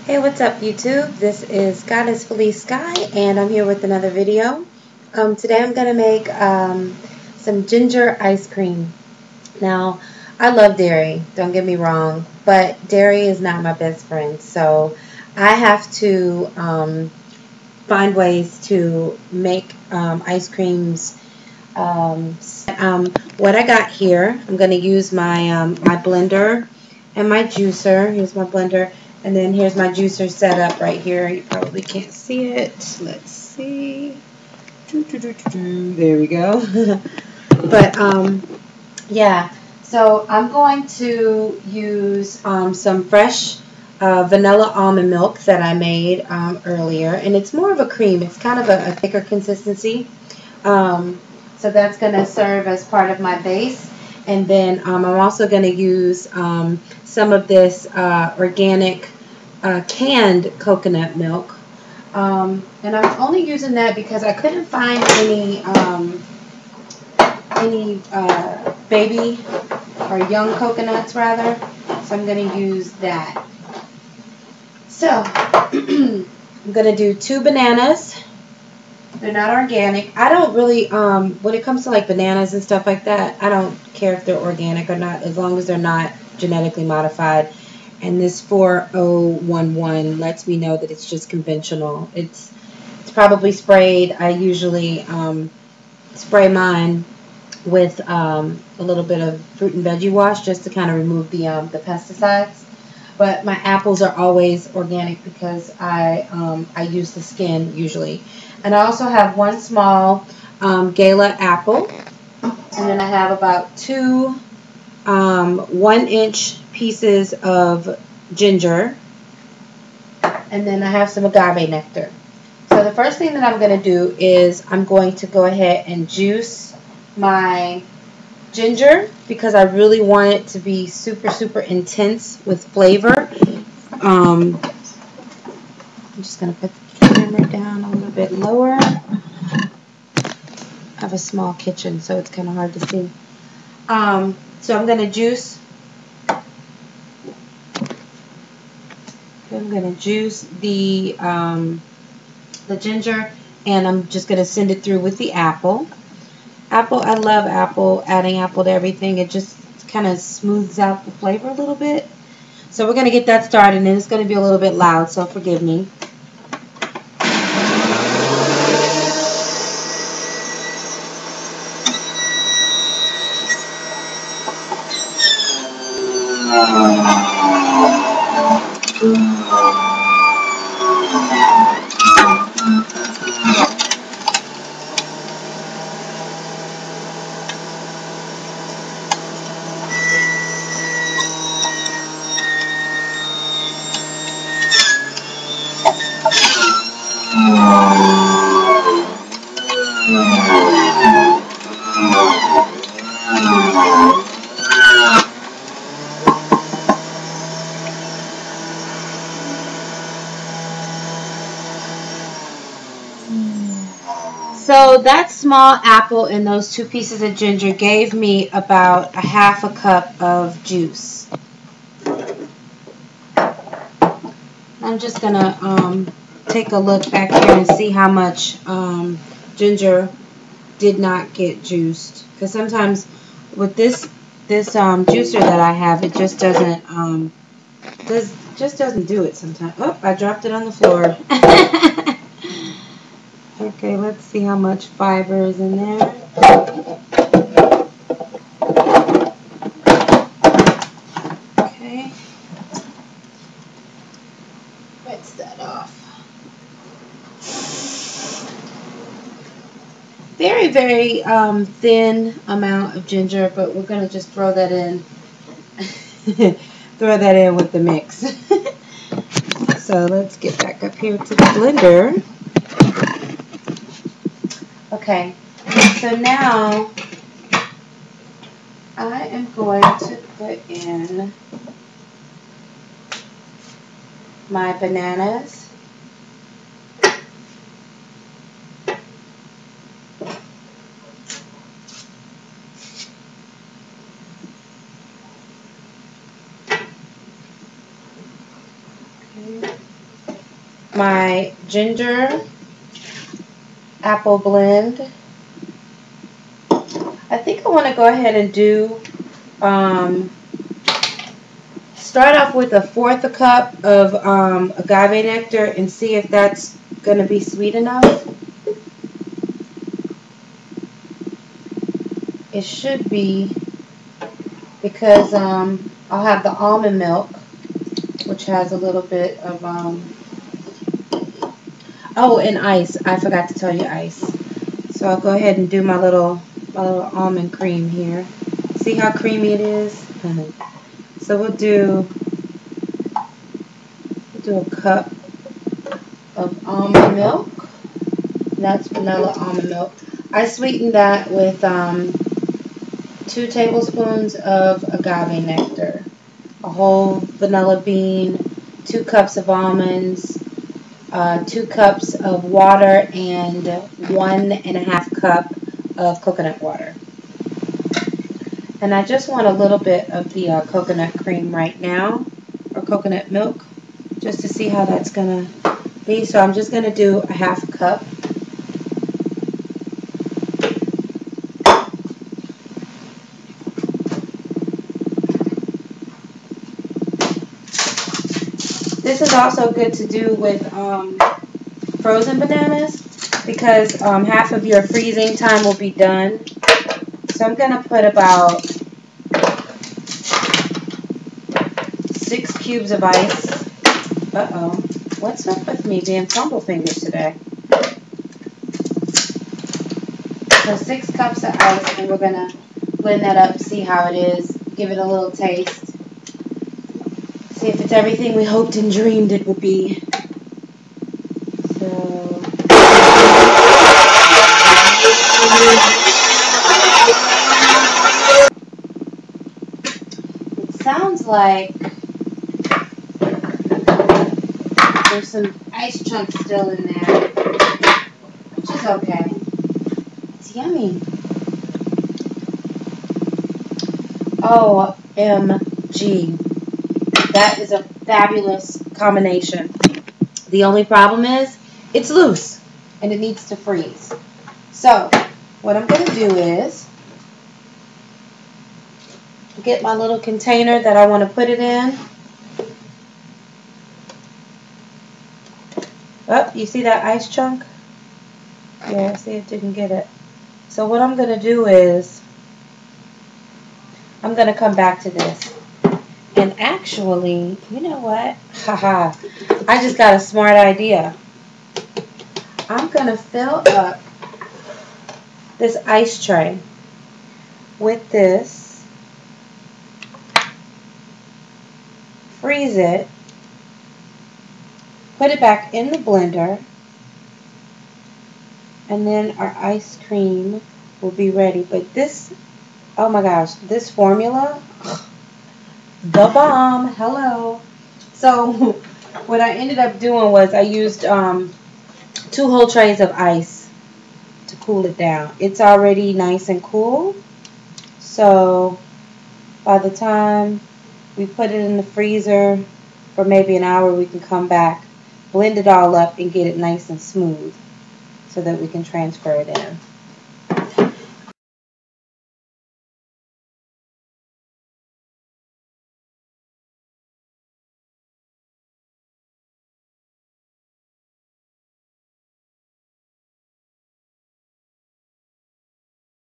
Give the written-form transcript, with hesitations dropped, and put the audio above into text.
Hey, what's up YouTube? This is Goddess Felice Sky and I'm here with another video. Today I'm going to make some ginger ice cream. Now, I love dairy, don't get me wrong, but dairy is not my best friend, so I have to find ways to make ice creams. What I got here, I'm going to use my my blender and my juicer. Here's my blender. And then here's my juicer set up right here. You probably can't see it. Let's see. There we go. But yeah. So I'm going to use some fresh vanilla almond milk that I made earlier, and it's more of a cream. It's kind of a thicker consistency. So that's going to serve as part of my base. And then I'm also going to use some of this organic canned coconut milk. And I'm only using that because I couldn't find any baby or young coconuts rather. So I'm going to use that. So I'm going to do 2 bananas. They're not organic. I don't really, when it comes to like bananas and stuff like that, I don't care if they're organic or not, as long as they're not genetically modified. And this 4011 lets me know that it's just conventional. It's probably sprayed. I usually spray mine with a little bit of fruit and veggie wash just to kind of remove the pesticides. But my apples are always organic because I use the skin usually. And I also have 1 small Gala apple. And then I have about 2 1-inch pieces of ginger. And then I have some agave nectar. So the first thing that I'm going to do is I'm going to go ahead and juice my ginger because I really want it to be super intense with flavor. I'm just going to put the camera down a little bit lower. I have a small kitchen, so it's kind of hard to see. So I'm going to juice. I'm going to juice the ginger, and I'm just going to send it through with the apple. I love apple, adding apple to everything. It just kind of smooths out the flavor a little bit. So we're going to get that started, and it's going to be a little bit loud, so forgive me. So that small apple and those 2 pieces of ginger gave me about a half a cup of juice. I'm just going to take a look back here and see how much ginger did not get juiced. Because sometimes with this juicer that I have, it just doesn't do it sometimes. Oh, I dropped it on the floor. Okay, let's see how much fiber is in there. Okay. Rinse that off. Very thin amount of ginger, but we're going to just throw that in. Throw that in with the mix. So let's get back up here to the blender. Okay, so now I am going to put in my bananas. Okay. my ginger apple blend. I think I want to go ahead and do, start off with 1/4 cup of agave nectar and see if that's going to be sweet enough. It should be, because I'll have the almond milk, which has a little bit of, oh, and ice. I forgot to tell you ice. So I'll go ahead and do my little almond cream here. See how creamy it is? So we'll do a cup of almond milk. That's vanilla almond milk. I sweetened that with 2 tablespoons of agave nectar, a whole vanilla bean, 2 cups of almonds, 2 cups of water, and 1½ cup of coconut water. And I just want a little bit of the coconut cream right now, or coconut milk, just to see how that's going to be. So I'm just going to do a 1/2 cup. This is also good to do with frozen bananas, because half of your freezing time will be done. So I'm going to put about 6 cubes of ice. Uh-oh. What's up with me being fumble fingers today? So 6 cups of ice, and we're going to blend that up, see how it is, give it a little taste. See if it's everything we hoped and dreamed it would be. So it sounds like there's some ice chunks still in there, which is okay. It's yummy. OMG. That is a fabulous combination. The only problem is it's loose and it needs to freeze. So what I'm going to do is get my little container that I want to put it in. Oh, you see that ice chunk? Yeah, see, it didn't get it. So what I'm going to do is I'm going to come back to this. And actually, you know what? Haha, I just got a smart idea. I'm going to fill up this ice tray with this, freeze it, put it back in the blender, and then our ice cream will be ready. But this, oh my gosh, this formula, the bomb. Hello. So what I ended up doing was I used 2 whole trays of ice to cool it down. It's already nice and cool, so by the time we put it in the freezer for maybe an hour, we can come back, blend it all up, and get it nice and smooth so that we can transfer it in.